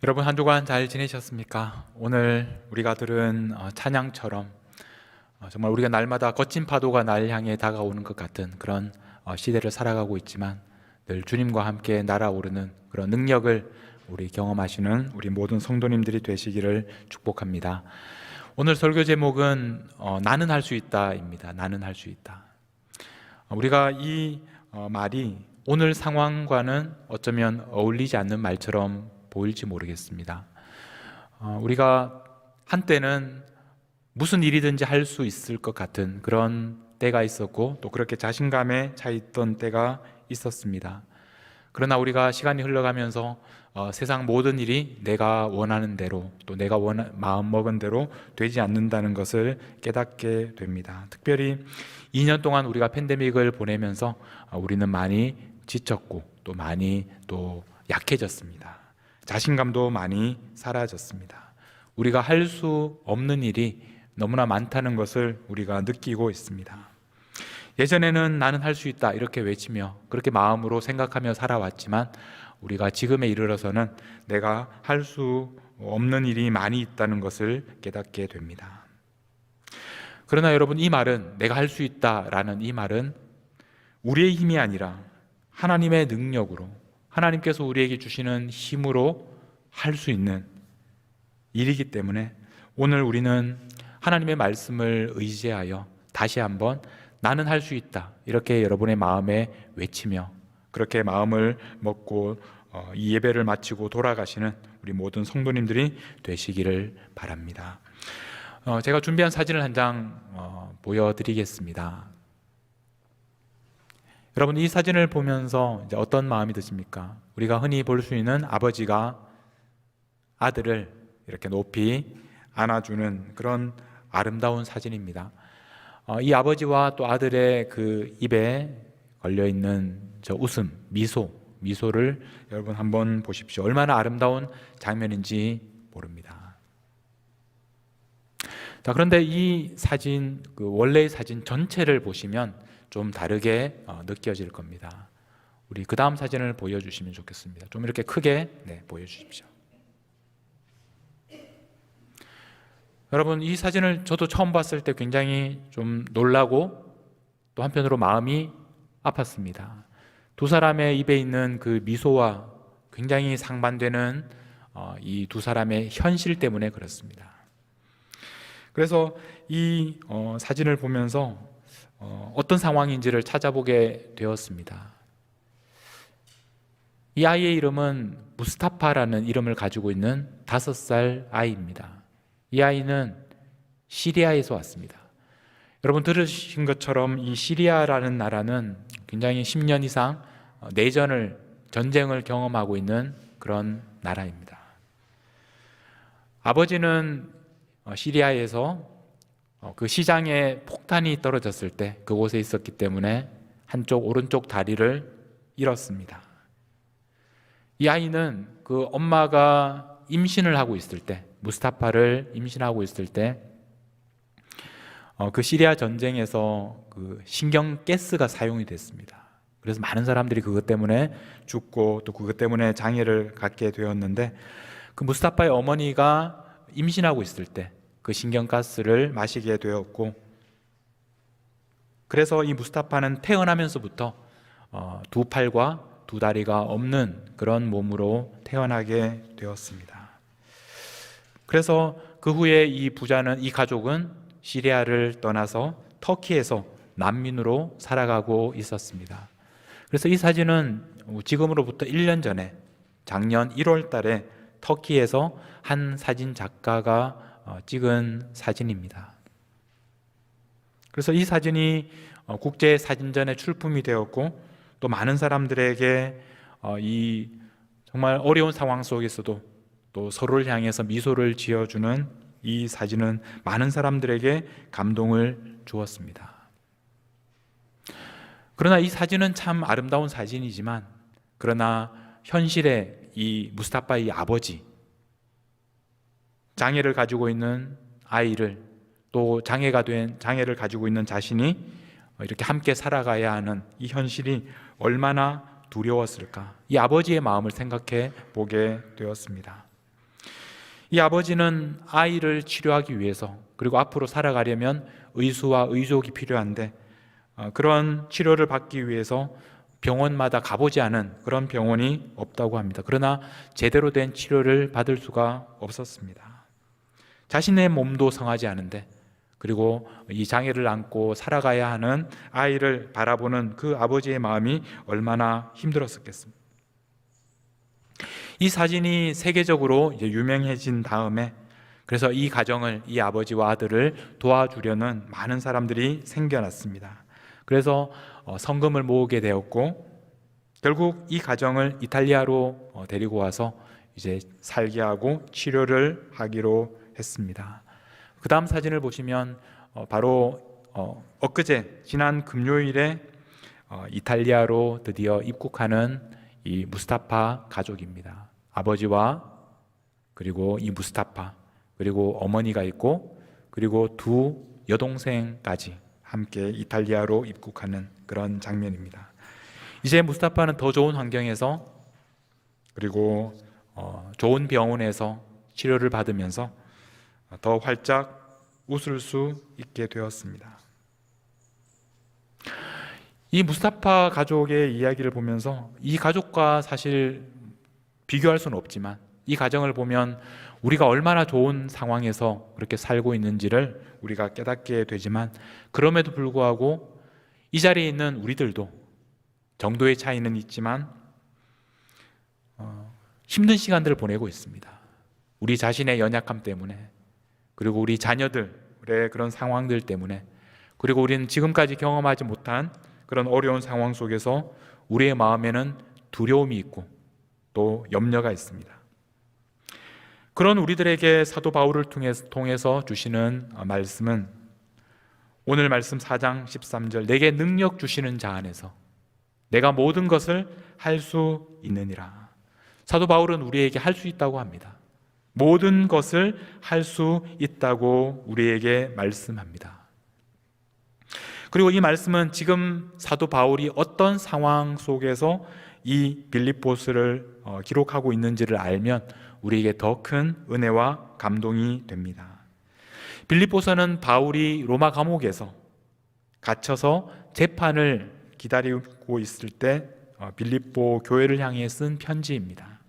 여러분 한 주간 잘 지내셨습니까? 오늘 우리가 들은 찬양처럼 정말 우리가 날마다 거친 파도가 날 향해 다가오는 것 같은 그런 시대를 살아가고 있지만 늘 주님과 함께 날아오르는 그런 능력을 우리 경험하시는 우리 모든 성도님들이 되시기를 축복합니다. 오늘 설교 제목은 나는 할 수 있다입니다. 나는 할 수 있다. 우리가 이 말이 오늘 상황과는 어쩌면 어울리지 않는 말처럼 보일지 모르겠습니다. 우리가 한때는 무슨 일이든지 할 수 있을 것 같은 그런 때가 있었고 또 그렇게 자신감에 차 있던 때가 있었습니다. 그러나 우리가 시간이 흘러가면서 세상 모든 일이 내가 원하는 대로 또 내가 마음먹은 대로 되지 않는다는 것을 깨닫게 됩니다. 특별히 2년 동안 우리가 팬데믹을 보내면서 우리는 많이 지쳤고 또 많이 또 약해졌습니다. 자신감도 많이 사라졌습니다. 우리가 할 수 없는 일이 너무나 많다는 것을 우리가 느끼고 있습니다. 예전에는 나는 할 수 있다 이렇게 외치며 그렇게 마음으로 생각하며 살아왔지만 우리가 지금에 이르러서는 내가 할 수 없는 일이 많이 있다는 것을 깨닫게 됩니다. 그러나 여러분, 이 말은, 내가 할 수 있다라는 이 말은 우리의 힘이 아니라 하나님의 능력으로, 하나님께서 우리에게 주시는 힘으로 할 수 있는 일이기 때문에 오늘 우리는 하나님의 말씀을 의지하여 다시 한번 나는 할 수 있다 이렇게 여러분의 마음에 외치며 그렇게 마음을 먹고 이 예배를 마치고 돌아가시는 우리 모든 성도님들이 되시기를 바랍니다. 제가 준비한 사진을 한 장 보여드리겠습니다. 여러분, 이 사진을 보면서 이제 어떤 마음이 드십니까? 우리가 흔히 볼 수 있는 아버지가 아들을 이렇게 높이 안아주는 그런 아름다운 사진입니다. 이 아버지와 또 아들의 그 입에 걸려있는 저 웃음, 미소를 여러분 한번 보십시오. 얼마나 아름다운 장면인지 모릅니다. 자, 그런데 이 사진, 그 원래의 사진 전체를 보시면 좀 다르게 느껴질 겁니다. 우리 그 다음 사진을 보여주시면 좋겠습니다. 좀 이렇게 크게 보여주십시오. 여러분, 이 사진을 저도 처음 봤을 때 굉장히 좀 놀라고 또 한편으로 마음이 아팠습니다. 두 사람의 입에 있는 그 미소와 굉장히 상반되는 이 두 사람의 현실 때문에 그렇습니다. 그래서 이 사진을 보면서 어떤 상황인지를 찾아보게 되었습니다. 이 아이의 이름은 무스타파라는 이름을 가지고 있는 5살 아이입니다. 이 아이는 시리아에서 왔습니다. 여러분 들으신 것처럼 이 시리아라는 나라는 굉장히 10년 이상 전쟁을 경험하고 있는 그런 나라입니다. 아버지는 시리아에서 그 시장에 폭탄이 떨어졌을 때 그곳에 있었기 때문에 한쪽 오른쪽 다리를 잃었습니다. 이 아이는 그 엄마가 임신을 하고 있을 때, 무스타파를 임신하고 있을 때 그 시리아 전쟁에서 그 신경가스가 사용이 됐습니다. 그래서 많은 사람들이 그것 때문에 죽고 또 그것 때문에 장애를 갖게 되었는데 그 무스타파의 어머니가 임신하고 있을 때 그 신경가스를 마시게 되었고 그래서 이 무스타파는 태어나면서부터 두 팔과 두 다리가 없는 그런 몸으로 태어나게 되었습니다. 그래서 그 후에 이 가족은 시리아를 떠나서 터키에서 난민으로 살아가고 있었습니다. 그래서 이 사진은 지금으로부터 1년 전에 작년 1월 달에 터키에서 한 사진 작가가 찍은 사진입니다. 그래서 이 사진이 국제 사진전에 출품이 되었고 또 많은 사람들에게 이 정말 어려운 상황 속에서도 또 서로를 향해서 미소를 지어주는 이 사진은 많은 사람들에게 감동을 주었습니다. 그러나 이 사진은 참 아름다운 사진이지만 그러나 현실에 이 무스타파의 아버지, 장애를 가지고 있는 아이를 또 장애를 가지고 있는 자신이 이렇게 함께 살아가야 하는 이 현실이 얼마나 두려웠을까? 이 아버지의 마음을 생각해 보게 되었습니다. 이 아버지는 아이를 치료하기 위해서, 그리고 앞으로 살아가려면 의수와 의족이 필요한데 그런 치료를 받기 위해서 병원마다 가보지 않은 그런 병원이 없다고 합니다. 그러나 제대로 된 치료를 받을 수가 없었습니다. 자신의 몸도 성하지 않은데, 그리고 이 장애를 안고 살아가야 하는 아이를 바라보는 그 아버지의 마음이 얼마나 힘들었었겠습니까? 이 사진이 세계적으로 이제 유명해진 다음에, 그래서 이 가정을, 이 아버지와 아들을 도와주려는 많은 사람들이 생겨났습니다. 그래서 성금을 모으게 되었고, 결국 이 가정을 이탈리아로 데리고 와서 이제 살게 하고 치료를 하기로 했습니다. 그 다음 사진을 보시면 바로 엊그제 지난 금요일에 이탈리아로 드디어 입국하는 이 무스타파 가족입니다. 아버지와 그리고 이 무스타파, 그리고 어머니가 있고, 그리고 두 여동생까지 함께 이탈리아로 입국하는 그런 장면입니다. 이제 무스타파는 더 좋은 환경에서, 그리고 좋은 병원에서 치료를 받으면서 더 활짝 웃을 수 있게 되었습니다. 이 무스타파 가족의 이야기를 보면서 이 가족과 사실 비교할 수는 없지만, 이 가정을 보면 우리가 얼마나 좋은 상황에서 그렇게 살고 있는지를 우리가 깨닫게 되지만, 그럼에도 불구하고 이 자리에 있는 우리들도 정도의 차이는 있지만 힘든 시간들을 보내고 있습니다. 우리 자신의 연약함 때문에, 그리고 우리 자녀들의 그런 상황들 때문에, 그리고 우리는 지금까지 경험하지 못한 그런 어려운 상황 속에서 우리의 마음에는 두려움이 있고 또 염려가 있습니다. 그런 우리들에게 사도 바울을 통해서 주시는 말씀은 오늘 말씀 4장 13절, 내게 능력 주시는 자 안에서 내가 모든 것을 할 수 있느니라. 사도 바울은 우리에게 할 수 있다고 합니다. 모든 것을 할 수 있다고 우리에게 말씀합니다. 그리고 이 말씀은 지금 사도 바울이 어떤 상황 속에서 이 빌립보스를 기록하고 있는지를 알면 우리에게 더 큰 은혜와 감동이 됩니다. 빌립보서는 바울이 로마 감옥에서 갇혀서 재판을 기다리고 있을 때 빌립보 교회를 향해 쓴 편지입니다.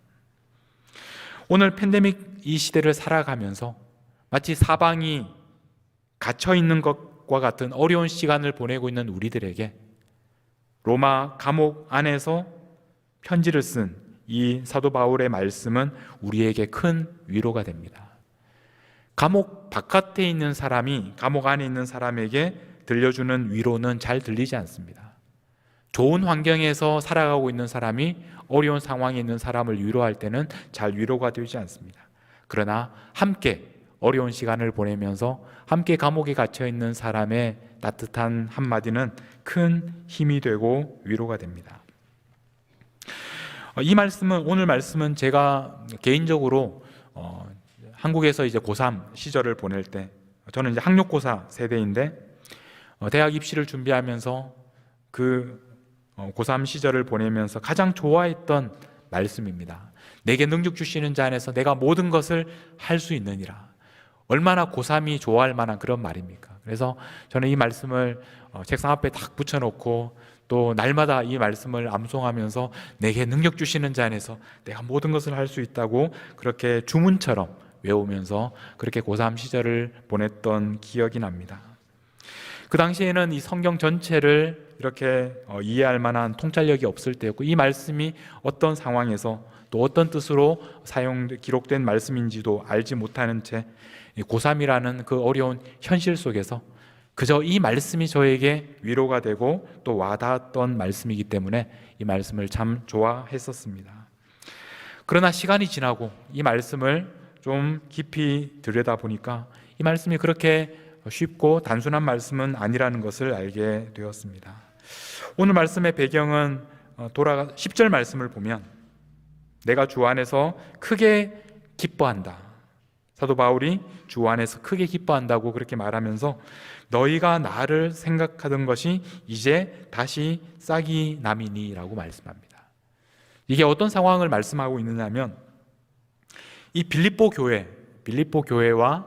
오늘 팬데믹 이 시대를 살아가면서 마치 사방이 갇혀 있는 것과 같은 어려운 시간을 보내고 있는 우리들에게 로마 감옥 안에서 편지를 쓴 이 사도 바울의 말씀은 우리에게 큰 위로가 됩니다. 감옥 바깥에 있는 사람이 감옥 안에 있는 사람에게 들려주는 위로는 잘 들리지 않습니다. 좋은 환경에서 살아가고 있는 사람이 어려운 상황에 있는 사람을 위로할 때는 잘 위로가 되지 않습니다. 그러나 함께 어려운 시간을 보내면서 함께 감옥에 갇혀 있는 사람의 따뜻한 한마디는 큰 힘이 되고 위로가 됩니다. 이 말씀은, 오늘 말씀은 제가 개인적으로 한국에서 이제 고3 시절을 보낼 때, 저는 이제 학력고사 세대인데 대학 입시를 준비하면서 그 고3 시절을 보내면서 가장 좋아했던 말씀입니다. 내게 능력 주시는 자 안에서 내가 모든 것을 할 수 있느니라. 얼마나 고3이 좋아할 만한 그런 말입니까? 그래서 저는 이 말씀을 책상 앞에 딱 붙여놓고 또 날마다 이 말씀을 암송하면서 내게 능력 주시는 자 안에서 내가 모든 것을 할 수 있다고 그렇게 주문처럼 외우면서 그렇게 고3 시절을 보냈던 기억이 납니다. 그 당시에는 이 성경 전체를 이렇게 이해할 만한 통찰력이 없을 때였고, 이 말씀이 어떤 상황에서 또 어떤 뜻으로 기록된 말씀인지도 알지 못하는 채 고3이라는 그 어려운 현실 속에서 그저 이 말씀이 저에게 위로가 되고 또 와닿았던 말씀이기 때문에 이 말씀을 참 좋아했었습니다. 그러나 시간이 지나고 이 말씀을 좀 깊이 들여다보니까 이 말씀이 그렇게 쉽고 단순한 말씀은 아니라는 것을 알게 되었습니다. 오늘 말씀의 배경은 10절 말씀을 보면 내가 주 안에서 크게 기뻐한다. 사도 바울이 주 안에서 크게 기뻐한다고 그렇게 말하면서 너희가 나를 생각하던 것이 이제 다시 싹이 남이니 라고 말씀합니다. 이게 어떤 상황을 말씀하고 있느냐면 이 빌립보 교회, 빌립보 교회와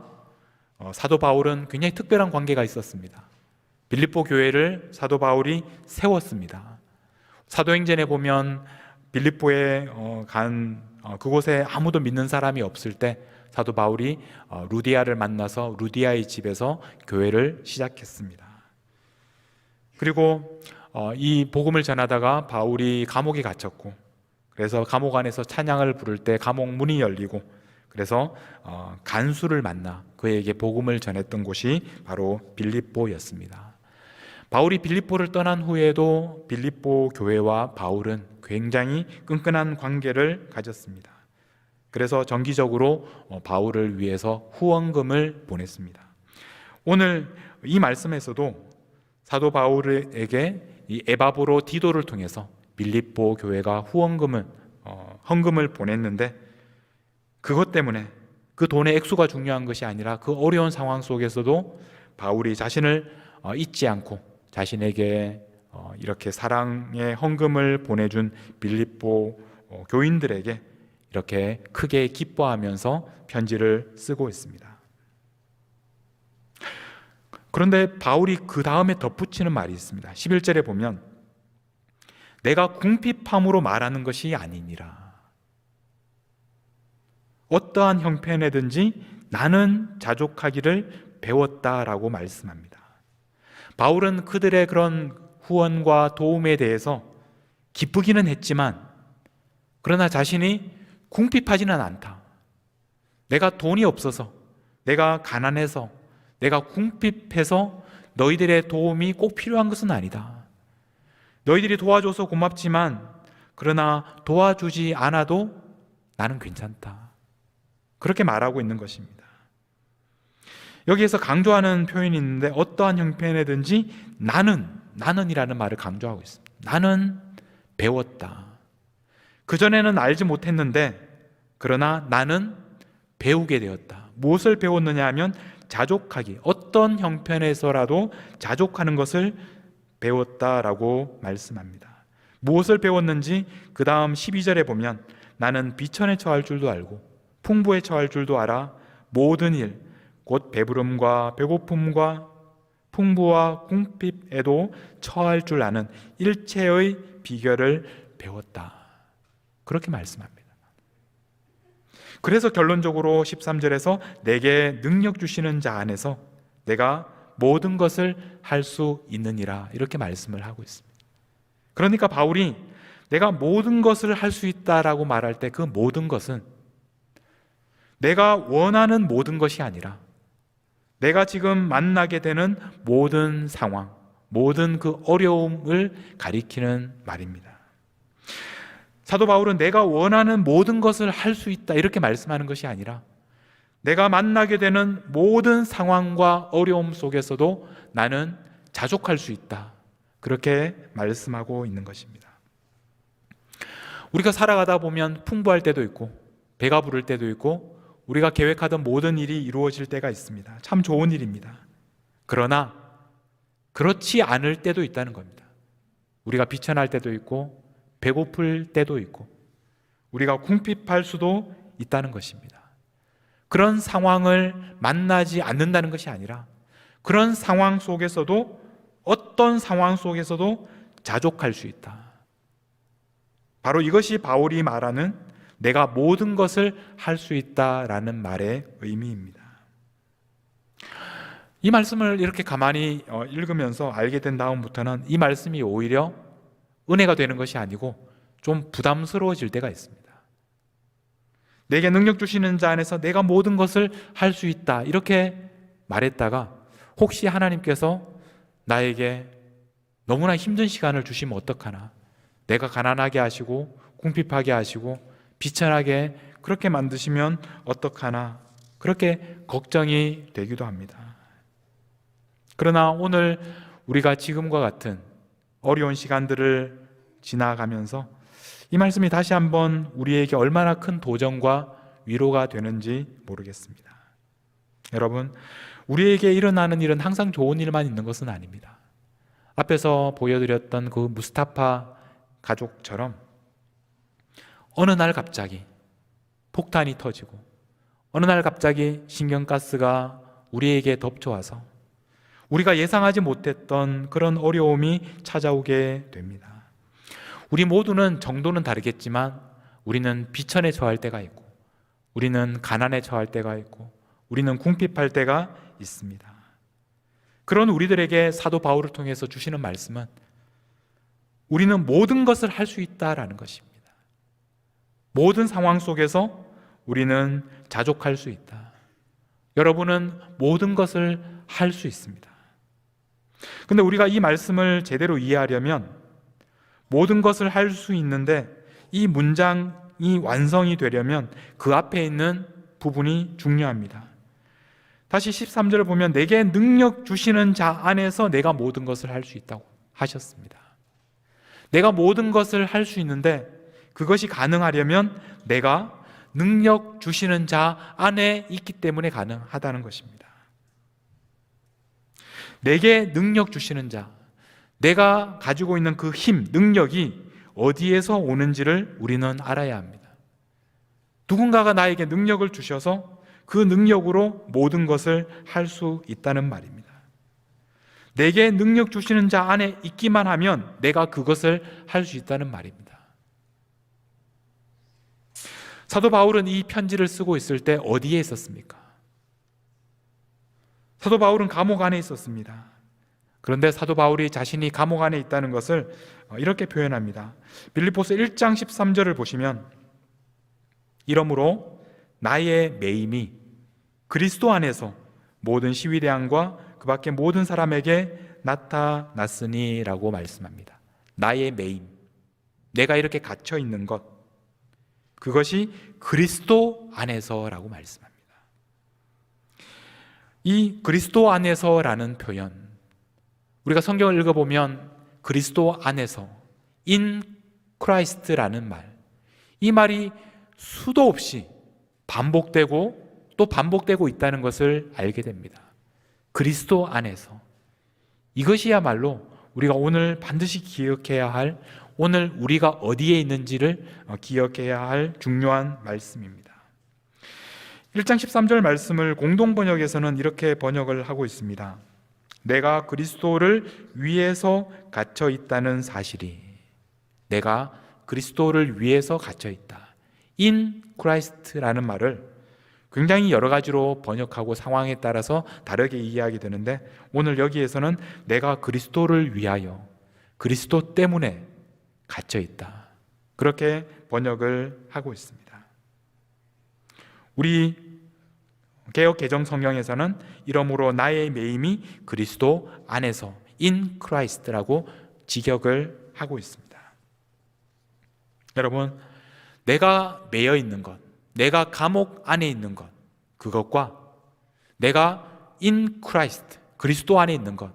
사도 바울은 굉장히 특별한 관계가 있었습니다. 빌립보 교회를 사도 바울이 세웠습니다. 사도행전에 보면 빌립보에 간 그곳에 아무도 믿는 사람이 없을 때 사도 바울이 루디아를 만나서 루디아의 집에서 교회를 시작했습니다. 그리고 이 복음을 전하다가 바울이 감옥에 갇혔고, 그래서 감옥 안에서 찬양을 부를 때 감옥 문이 열리고, 그래서 간수를 만나 그에게 복음을 전했던 곳이 바로 빌립보였습니다. 바울이 빌립보를 떠난 후에도 빌립보 교회와 바울은 굉장히 끈끈한 관계를 가졌습니다. 그래서 정기적으로 바울을 위해서 후원금을 보냈습니다. 오늘 이 말씀에서도 사도 바울에게 이 에바브로 디도를 통해서 빌립보 교회가 헌금을 보냈는데, 그것 때문에 그 돈의 액수가 중요한 것이 아니라 그 어려운 상황 속에서도 바울이 자신을 잊지 않고 자신에게 이렇게 사랑의 헌금을 보내준 빌립보 교인들에게 이렇게 크게 기뻐하면서 편지를 쓰고 있습니다. 그런데 바울이 그 다음에 덧붙이는 말이 있습니다. 11절에 보면 내가 궁핍함으로 말하는 것이 아니니라. 어떠한 형편에든지 나는 자족하기를 배웠다라고 말씀합니다. 바울은 그들의 그런 후원과 도움에 대해서 기쁘기는 했지만, 그러나 자신이 궁핍하지는 않다. 내가 돈이 없어서, 내가 가난해서, 내가 궁핍해서 너희들의 도움이 꼭 필요한 것은 아니다. 너희들이 도와줘서 고맙지만 그러나 도와주지 않아도 나는 괜찮다. 그렇게 말하고 있는 것입니다. 여기에서 강조하는 표현이 있는데, 어떠한 형편에든지 나는이라는 말을 강조하고 있습니다. 나는 배웠다. 그전에는 알지 못했는데 그러나 나는 배우게 되었다. 무엇을 배웠느냐 하면 자족하기, 어떤 형편에서라도 자족하는 것을 배웠다라고 말씀합니다. 무엇을 배웠는지 그 다음 12절에 보면 나는 비천에 처할 줄도 알고 풍부에 처할 줄도 알아 모든 일 곧 배부름과 배고픔과 풍부와 궁핍에도 처할 줄 아는 일체의 비결을 배웠다. 그렇게 말씀합니다. 그래서 결론적으로 13절에서 내게 능력 주시는 자 안에서 내가 모든 것을 할 수 있느니라, 이렇게 말씀을 하고 있습니다. 그러니까 바울이 내가 모든 것을 할 수 있다라고 말할 때 그 모든 것은 내가 원하는 모든 것이 아니라 내가 지금 만나게 되는 모든 상황, 모든 그 어려움을 가리키는 말입니다. 사도 바울은 내가 원하는 모든 것을 할 수 있다 이렇게 말씀하는 것이 아니라 내가 만나게 되는 모든 상황과 어려움 속에서도 나는 자족할 수 있다, 그렇게 말씀하고 있는 것입니다. 우리가 살아가다 보면 풍부할 때도 있고 배가 부를 때도 있고 우리가 계획하던 모든 일이 이루어질 때가 있습니다. 참 좋은 일입니다. 그러나 그렇지 않을 때도 있다는 겁니다. 우리가 비천할 때도 있고 배고플 때도 있고 우리가 궁핍할 수도 있다는 것입니다. 그런 상황을 만나지 않는다는 것이 아니라 그런 상황 속에서도, 어떤 상황 속에서도 자족할 수 있다. 바로 이것이 바울이 말하는 내가 모든 것을 할 수 있다라는 말의 의미입니다. 이 말씀을 이렇게 가만히 읽으면서 알게 된 다음부터는 이 말씀이 오히려 은혜가 되는 것이 아니고 좀 부담스러워질 때가 있습니다. 내게 능력 주시는 자 안에서 내가 모든 것을 할 수 있다 이렇게 말했다가 혹시 하나님께서 나에게 너무나 힘든 시간을 주시면 어떡하나, 내가 가난하게 하시고 궁핍하게 하시고 비천하게 그렇게 만드시면 어떡하나, 그렇게 걱정이 되기도 합니다. 그러나 오늘 우리가 지금과 같은 어려운 시간들을 지나가면서 이 말씀이 다시 한번 우리에게 얼마나 큰 도전과 위로가 되는지 모르겠습니다. 여러분, 우리에게 일어나는 일은 항상 좋은 일만 있는 것은 아닙니다. 앞에서 보여드렸던 그 무스타파 가족처럼 어느 날 갑자기 폭탄이 터지고 어느 날 갑자기 신경가스가 우리에게 덮쳐와서 우리가 예상하지 못했던 그런 어려움이 찾아오게 됩니다. 우리 모두는 정도는 다르겠지만 우리는 비천에 처할 때가 있고, 우리는 가난에 처할 때가 있고, 우리는 궁핍할 때가 있습니다. 그런 우리들에게 사도 바울을 통해서 주시는 말씀은 우리는 모든 것을 할 수 있다라는 것입니다. 모든 상황 속에서 우리는 자족할 수 있다. 여러분은 모든 것을 할 수 있습니다. 근데 우리가 이 말씀을 제대로 이해하려면 모든 것을 할 수 있는데 이 문장이 완성이 되려면 그 앞에 있는 부분이 중요합니다. 다시 13절을 보면 내게 능력 주시는 자 안에서 내가 모든 것을 할 수 있다고 하셨습니다. 내가 모든 것을 할 수 있는데 그것이 가능하려면 내가 능력 주시는 자 안에 있기 때문에 가능하다는 것입니다. 내게 능력 주시는 자, 내가 가지고 있는 그 힘, 능력이 어디에서 오는지를 우리는 알아야 합니다. 누군가가 나에게 능력을 주셔서 그 능력으로 모든 것을 할 수 있다는 말입니다. 내게 능력 주시는 자 안에 있기만 하면 내가 그것을 할 수 있다는 말입니다. 사도 바울은 이 편지를 쓰고 있을 때 어디에 있었습니까? 사도 바울은 감옥 안에 있었습니다. 그런데 사도 바울이 자신이 감옥 안에 있다는 것을 이렇게 표현합니다. 빌립보서 1장 13절을 보시면 이러므로 나의 매임이 그리스도 안에서 모든 시위대항과 그 밖에 모든 사람에게 나타났으니 라고 말씀합니다. 나의 매임, 내가 이렇게 갇혀 있는 것, 그것이 그리스도 안에서라고 말씀합니다. 이 그리스도 안에서라는 표현, 우리가 성경을 읽어보면 그리스도 안에서 in Christ라는 말, 이 말이 수도 없이 반복되고 또 반복되고 있다는 것을 알게 됩니다. 그리스도 안에서, 이것이야말로 우리가 오늘 반드시 기억해야 할, 오늘 우리가 어디에 있는지를 기억해야 할 중요한 말씀입니다. 1장 13절 말씀을 공동번역에서는 이렇게 번역을 하고 있습니다. 내가 그리스도를 위해서 갇혀 있다는 사실이, 내가 그리스도를 위해서 갇혀 있다, in Christ라는 말을 굉장히 여러 가지로 번역하고 상황에 따라서 다르게 이해하게 되는데, 오늘 여기에서는 내가 그리스도를 위하여, 그리스도 때문에 갇혀 있다, 그렇게 번역을 하고 있습니다. 우리 개역 개정 성경에서는 이러므로 나의 매임이 그리스도 안에서 in Christ라고 직역을 하고 있습니다. 여러분, 내가 매여 있는 것, 내가 감옥 안에 있는 것, 그것과 내가 in Christ, 그리스도 안에 있는 것,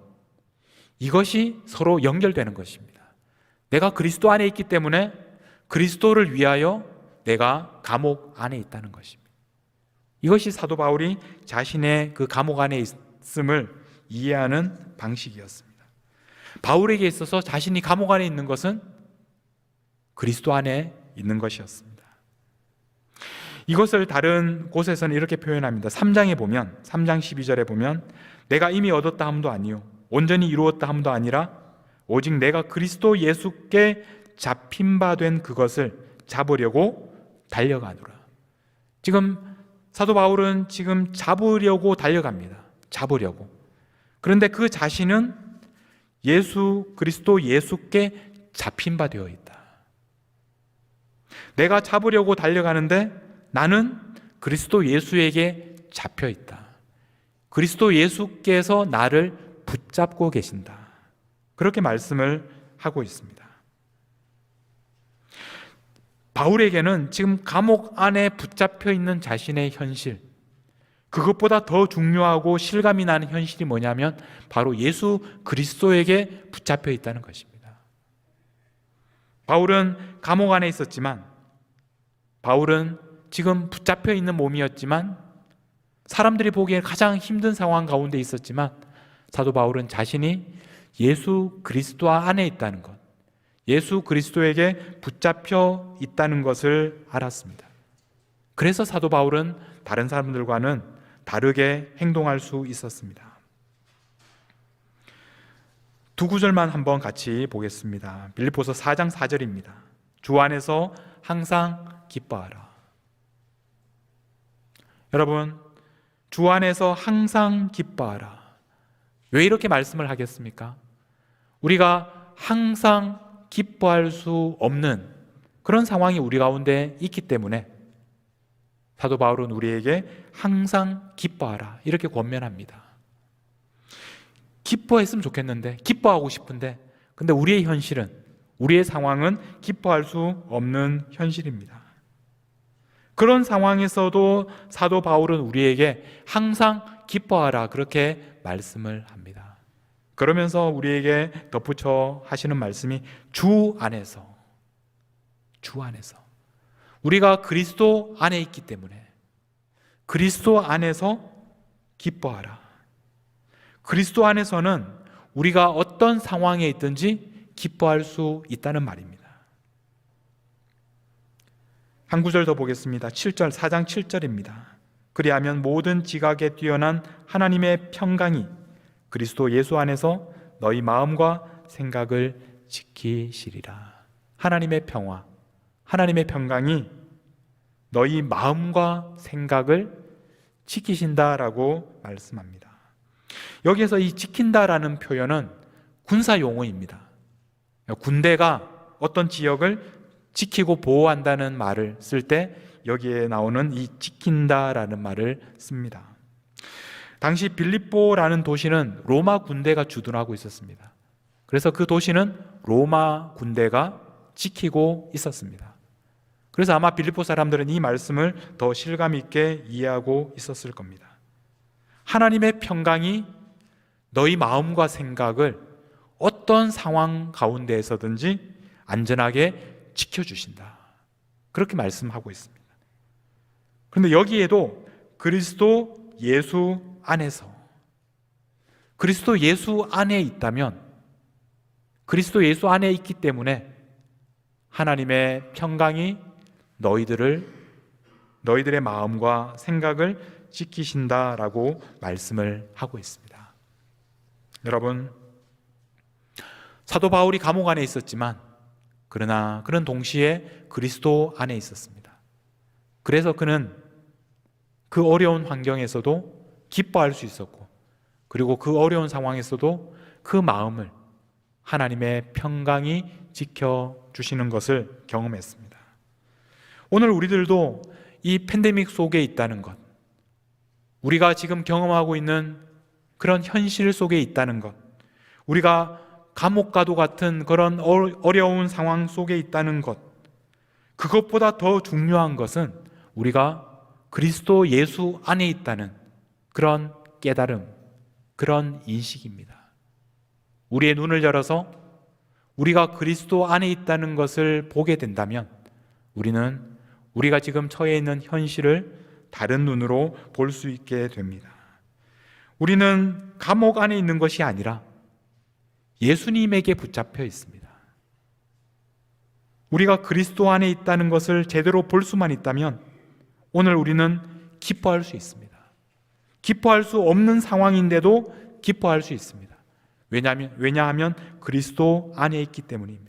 이것이 서로 연결되는 것입니다. 내가 그리스도 안에 있기 때문에 그리스도를 위하여 내가 감옥 안에 있다는 것입니다. 이것이 사도 바울이 자신의 그 감옥 안에 있음을 이해하는 방식이었습니다. 바울에게 있어서 자신이 감옥 안에 있는 것은 그리스도 안에 있는 것이었습니다. 이것을 다른 곳에서는 이렇게 표현합니다. 3장에 보면, 3장 12절에 보면 내가 이미 얻었다 함도 아니요 온전히 이루었다 함도 아니라 오직 내가 그리스도 예수께 잡힌 바 된 그것을 잡으려고 달려가노라. 지금 사도 바울은 지금 잡으려고 달려갑니다. 잡으려고. 그런데 그 자신은 예수 그리스도 예수께 잡힌 바 되어 있다. 내가 잡으려고 달려가는데 나는 그리스도 예수에게 잡혀 있다. 그리스도 예수께서 나를 붙잡고 계신다. 그렇게 말씀을 하고 있습니다. 바울에게는 지금 감옥 안에 붙잡혀 있는 자신의 현실, 그것보다 더 중요하고 실감이 나는 현실이 뭐냐면 바로 예수 그리스도에게 붙잡혀 있다는 것입니다. 바울은 감옥 안에 있었지만, 바울은 지금 붙잡혀 있는 몸이었지만, 사람들이 보기에 가장 힘든 상황 가운데 있었지만, 사도 바울은 자신이 예수 그리스도 안에 있다는 것, 예수 그리스도에게 붙잡혀 있다는 것을 알았습니다. 그래서 사도 바울은 다른 사람들과는 다르게 행동할 수 있었습니다. 두 구절만 한번 같이 보겠습니다. 빌립보서 4장 4절입니다. 주 안에서 항상 기뻐하라. 여러분, 주 안에서 항상 기뻐하라. 왜 이렇게 말씀을 하겠습니까? 우리가 항상 기뻐할 수 없는 그런 상황이 우리 가운데 있기 때문에 사도 바울은 우리에게 항상 기뻐하라 이렇게 권면합니다. 기뻐했으면 좋겠는데, 기뻐하고 싶은데, 근데 우리의 현실은, 우리의 상황은 기뻐할 수 없는 현실입니다. 그런 상황에서도 사도 바울은 우리에게 항상 기뻐하라 그렇게 말씀을 합니다. 그러면서 우리에게 덧붙여 하시는 말씀이 주 안에서, 주 안에서, 우리가 그리스도 안에 있기 때문에 그리스도 안에서 기뻐하라. 그리스도 안에서는 우리가 어떤 상황에 있든지 기뻐할 수 있다는 말입니다. 한 구절 더 보겠습니다. 7절, 4장 7절입니다. 그리하면 모든 지각에 뛰어난 하나님의 평강이 그리스도 예수 안에서 너희 마음과 생각을 지키시리라. 하나님의 평화, 하나님의 평강이 너희 마음과 생각을 지키신다라고 말씀합니다. 여기에서 이 지킨다라는 표현은 군사 용어입니다. 군대가 어떤 지역을 지키고 보호한다는 말을 쓸 때 여기에 나오는 이 지킨다라는 말을 씁니다. 당시 빌립보라는 도시는 로마 군대가 주둔하고 있었습니다. 그래서 그 도시는 로마 군대가 지키고 있었습니다. 그래서 아마 빌립보 사람들은 이 말씀을 더 실감 있게 이해하고 있었을 겁니다. 하나님의 평강이 너희 마음과 생각을 어떤 상황 가운데에서든지 안전하게 지켜주신다. 그렇게 말씀하고 있습니다. 그런데 여기에도 그리스도 예수 안에서, 그리스도 예수 안에 있다면, 그리스도 예수 안에 있기 때문에 하나님의 평강이 너희들의 마음과 생각을 지키신다라고 말씀을 하고 있습니다. 여러분, 사도 바울이 감옥 안에 있었지만 그러나 그는 동시에 그리스도 안에 있었습니다. 그래서 그는 그 어려운 환경에서도 기뻐할 수 있었고, 그리고 그 어려운 상황에서도 그 마음을 하나님의 평강이 지켜주시는 것을 경험했습니다. 오늘 우리들도 이 팬데믹 속에 있다는 것, 우리가 지금 경험하고 있는 그런 현실 속에 있다는 것, 우리가 감옥과도 같은 그런 어려운 상황 속에 있다는 것, 그것보다 더 중요한 것은 우리가 그리스도 예수 안에 있다는 그런 깨달음, 그런 인식입니다. 우리의 눈을 열어서 우리가 그리스도 안에 있다는 것을 보게 된다면 우리는 우리가 지금 처해 있는 현실을 다른 눈으로 볼 수 있게 됩니다. 우리는 감옥 안에 있는 것이 아니라 예수님에게 붙잡혀 있습니다. 우리가 그리스도 안에 있다는 것을 제대로 볼 수만 있다면 오늘 우리는 기뻐할 수 있습니다. 기뻐할 수 없는 상황인데도 기뻐할 수 있습니다. 왜냐하면 그리스도 안에 있기 때문입니다.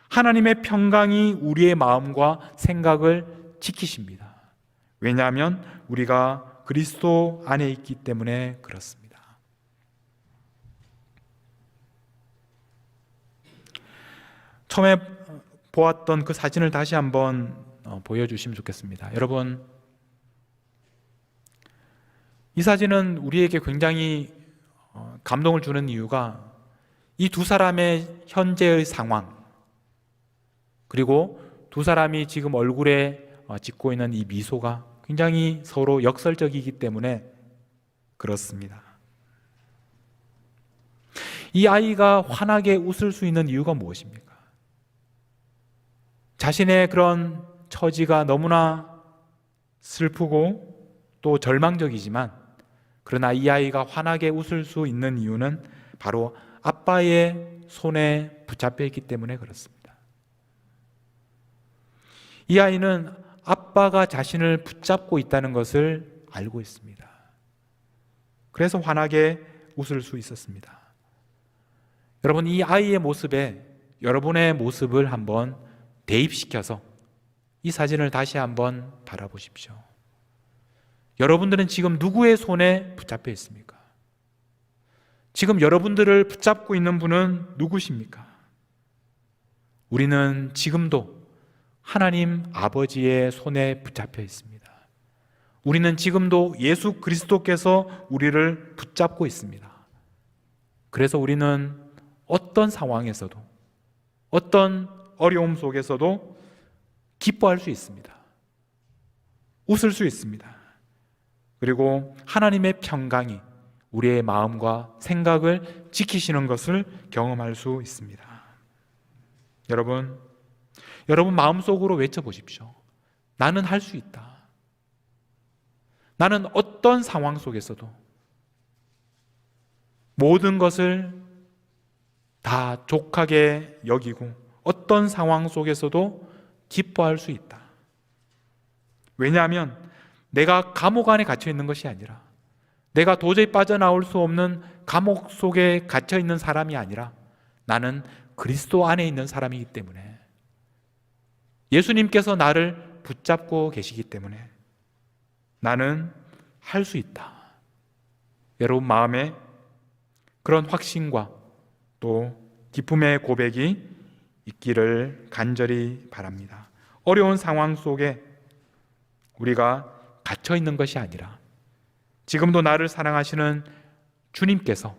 하나님의 평강이 우리의 마음과 생각을 지키십니다. 왜냐하면 우리가 그리스도 안에 있기 때문에 그렇습니다. 처음에 보았던 그 사진을 다시 한번 보여주시면 좋겠습니다. 여러분, 이 사진은 우리에게 굉장히 감동을 주는 이유가 이 두 사람의 현재의 상황, 그리고 두 사람이 지금 얼굴에 짓고 있는 이 미소가 굉장히 서로 역설적이기 때문에 그렇습니다. 이 아이가 환하게 웃을 수 있는 이유가 무엇입니까? 자신의 그런 처지가 너무나 슬프고 또 절망적이지만 그러나 이 아이가 환하게 웃을 수 있는 이유는 바로 아빠의 손에 붙잡혀 있기 때문에 그렇습니다. 이 아이는 아빠가 자신을 붙잡고 있다는 것을 알고 있습니다. 그래서 환하게 웃을 수 있었습니다. 여러분, 이 아이의 모습에 여러분의 모습을 한번 대입시켜서 이 사진을 다시 한번 바라보십시오. 여러분들은 지금 누구의 손에 붙잡혀 있습니까? 지금 여러분들을 붙잡고 있는 분은 누구십니까? 우리는 지금도 하나님 아버지의 손에 붙잡혀 있습니다. 우리는 지금도 예수 그리스도께서 우리를 붙잡고 있습니다. 그래서 우리는 어떤 상황에서도, 어떤 어려움 속에서도 기뻐할 수 있습니다. 웃을 수 있습니다. 그리고 하나님의 평강이 우리의 마음과 생각을 지키시는 것을 경험할 수 있습니다. 여러분 마음속으로 외쳐보십시오. 나는 할 수 있다. 나는 어떤 상황 속에서도 모든 것을 다 족하게 여기고 어떤 상황 속에서도 기뻐할 수 있다. 왜냐하면 내가 감옥 안에 갇혀 있는 것이 아니라, 내가 도저히 빠져나올 수 없는 감옥 속에 갇혀 있는 사람이 아니라 나는 그리스도 안에 있는 사람이기 때문에, 예수님께서 나를 붙잡고 계시기 때문에 나는 할 수 있다. 여러분 마음에 그런 확신과 또 기쁨의 고백이 있기를 간절히 바랍니다. 어려운 상황 속에 우리가 갇혀 있는 것이 아니라 지금도 나를 사랑하시는 주님께서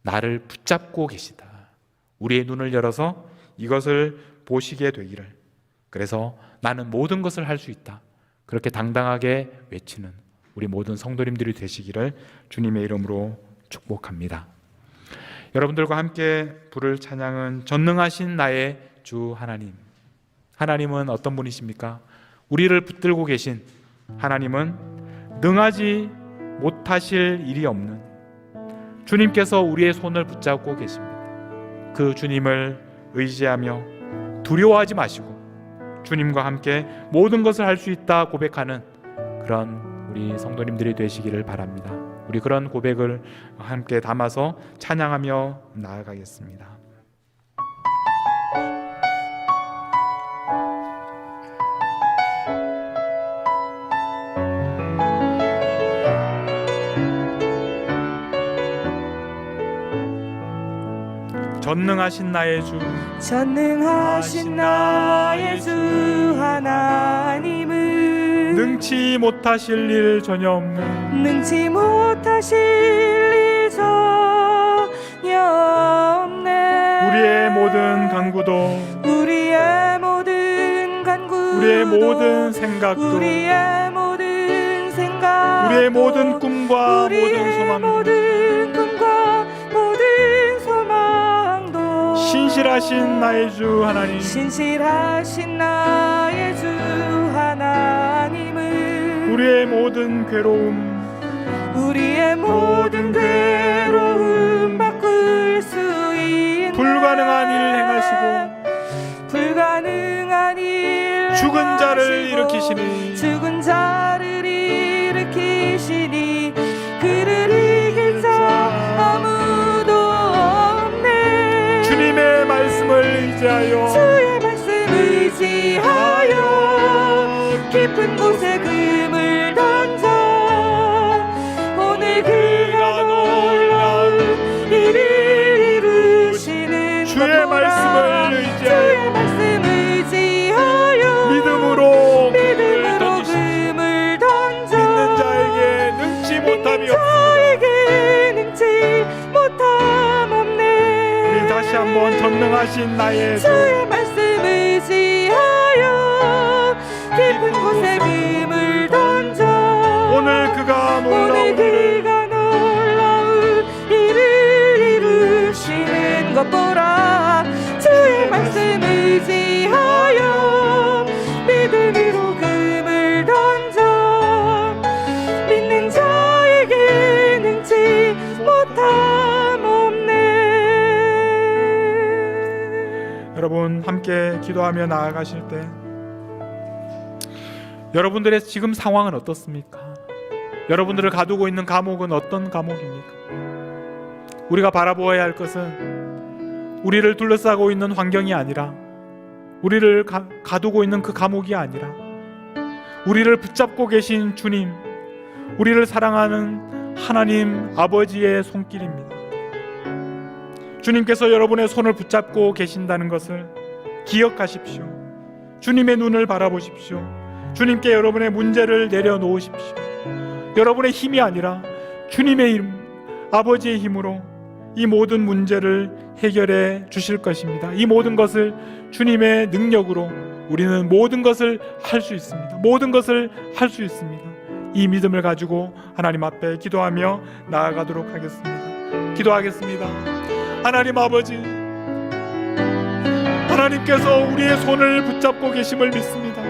나를 붙잡고 계시다. 우리의 눈을 열어서 이것을 보시게 되기를, 그래서 나는 모든 것을 할 수 있다, 그렇게 당당하게 외치는 우리 모든 성도님들이 되시기를 주님의 이름으로 축복합니다. 여러분들과 함께 부를 찬양은 전능하신 나의 주 하나님. 하나님은 어떤 분이십니까? 우리를 붙들고 계신 하나님은 능하지 못하실 일이 없는 주님께서 우리의 손을 붙잡고 계십니다. 그 주님을 의지하며 두려워하지 마시고 주님과 함께 모든 것을 할 수 있다 고백하는 그런 우리 성도님들이 되시기를 바랍니다. 우리 그런 고백을 함께 담아서 찬양하며 나아가겠습니다. 전능하신 나의 주, 전능하신 나의 주 하나님은 능치 못하실 일 전혀 없는 능치 못하실 일 전혀 없네. 우리의 모든 간구도, 우리의 모든 간구도, 우리의 모든 생각도, 우리의 모든 생각도, 우리의 모든 꿈과 모든 소망도, 모든 꿈과 모든 소망도 신실하신 나의 주 하나님, 신실하신 나의 주 하나님은 우리의 모든 괴로움, 우리의 모든 괴로움 바꿀 수 있는 불가능한 일 행하시고 불가능한 일 죽은 자를 행하시고 일으키시니 죽은 자를 일으키시니 그를 이길 자 아무도 없네. 주님의 말씀을 의지하여, 주의 말씀 의지하여 깊은 곳에 금을 던져 오늘 그가 놀라운 일을 이루시는 주의 말씀을 의지하여, 주의 말씀 의지하여 믿음으로 금을 던져 믿는 자에게 능치 못함이 없습니다. 자에게 능치 못함 없네. 우리 다시 한번 전능하신 나의 주, 주의 말씀 의지하여 깊은 곳에 금을 던져 오늘 그가 놀라운 오늘 일을 그가 놀라운 일을 이루시는 것 보라. 주의 말씀 의지하여 믿음으로 금을 던져 믿는 자에게 능치 못함 없네. 여러분 함께 기도하며 나아가실 때 여러분들의 지금 상황은 어떻습니까? 여러분들을 가두고 있는 감옥은 어떤 감옥입니까? 우리가 바라보아야 할 것은 우리를 둘러싸고 있는 환경이 아니라, 우리를 가두고 있는 그 감옥이 아니라, 우리를 붙잡고 계신 주님, 우리를 사랑하는 하나님 아버지의 손길입니다. 주님께서 여러분의 손을 붙잡고 계신다는 것을 기억하십시오. 주님의 눈을 바라보십시오. 주님께 여러분의 문제를 내려놓으십시오. 여러분의 힘이 아니라 주님의 힘, 아버지의 힘으로 이 모든 문제를 해결해 주실 것입니다. 이 모든 것을 주님의 능력으로 우리는 모든 것을 할 수 있습니다. 모든 것을 할 수 있습니다. 이 믿음을 가지고 하나님 앞에 기도하며 나아가도록 하겠습니다. 기도하겠습니다. 하나님 아버지, 하나님께서 우리의 손을 붙잡고 계심을 믿습니다.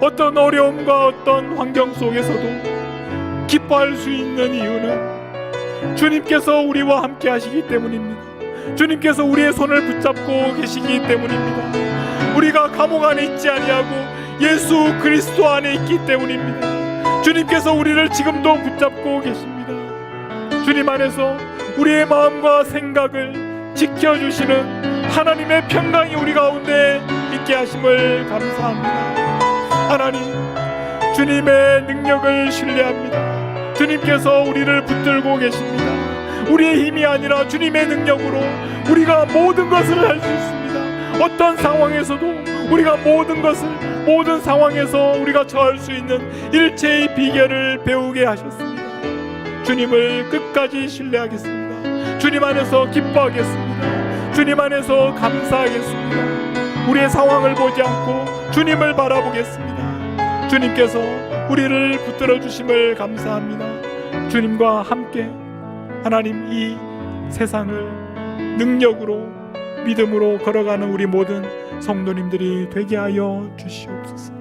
어떤 어려움과 어떤 환경 속에서도 기뻐할 수 있는 이유는 주님께서 우리와 함께 하시기 때문입니다. 주님께서 우리의 손을 붙잡고 계시기 때문입니다. 우리가 감옥 안에 있지 아니하고 예수 그리스도 안에 있기 때문입니다. 주님께서 우리를 지금도 붙잡고 계십니다. 주님 안에서 우리의 마음과 생각을 지켜주시는 하나님의 평강이 우리 가운데 있게 하심을 감사합니다. 하나님, 주님의 능력을 신뢰합니다. 주님께서 우리를 붙들고 계십니다. 우리의 힘이 아니라 주님의 능력으로 우리가 모든 것을 할 수 있습니다. 어떤 상황에서도 우리가 모든 상황에서 우리가 처할 수 있는 일체의 비결을 배우게 하셨습니다. 주님을 끝까지 신뢰하겠습니다. 주님 안에서 기뻐하겠습니다. 주님 안에서 감사하겠습니다. 우리의 상황을 보지 않고 주님을 바라보겠습니다. 주님께서 우리를 붙들어 주심을 감사합니다. 주님과 함께 하나님 이 세상을 능력으로 믿음으로 걸어가는 우리 모든 성도님들이 되게 하여 주시옵소서.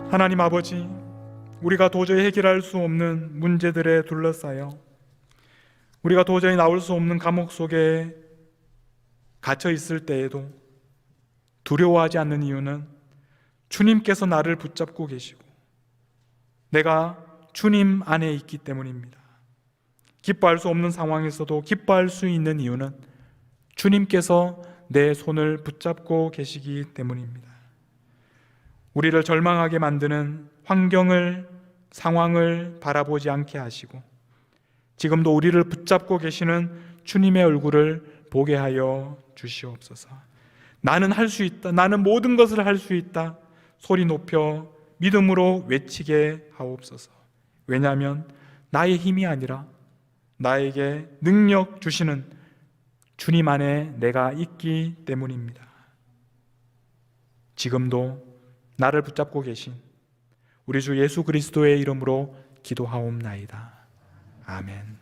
하나님 아버지, 우리가 도저히 해결할 수 없는 문제들에 둘러싸여 우리가 도저히 나올 수 없는 감옥 속에 갇혀 있을 때에도 두려워하지 않는 이유는 주님께서 나를 붙잡고 계시고 내가 주님 안에 있기 때문입니다. 기뻐할 수 없는 상황에서도 기뻐할 수 있는 이유는 주님께서 내 손을 붙잡고 계시기 때문입니다. 우리를 절망하게 만드는 환경을, 상황을 바라보지 않게 하시고 지금도 우리를 붙잡고 계시는 주님의 얼굴을 보게 하여 주시옵소서. 나는 할 수 있다. 나는 모든 것을 할 수 있다. 소리 높여 믿음으로 외치게 하옵소서. 왜냐하면 나의 힘이 아니라 나에게 능력 주시는 주님 안에 내가 있기 때문입니다. 지금도 나를 붙잡고 계신 우리 주 예수 그리스도의 이름으로 기도하옵나이다. 아멘.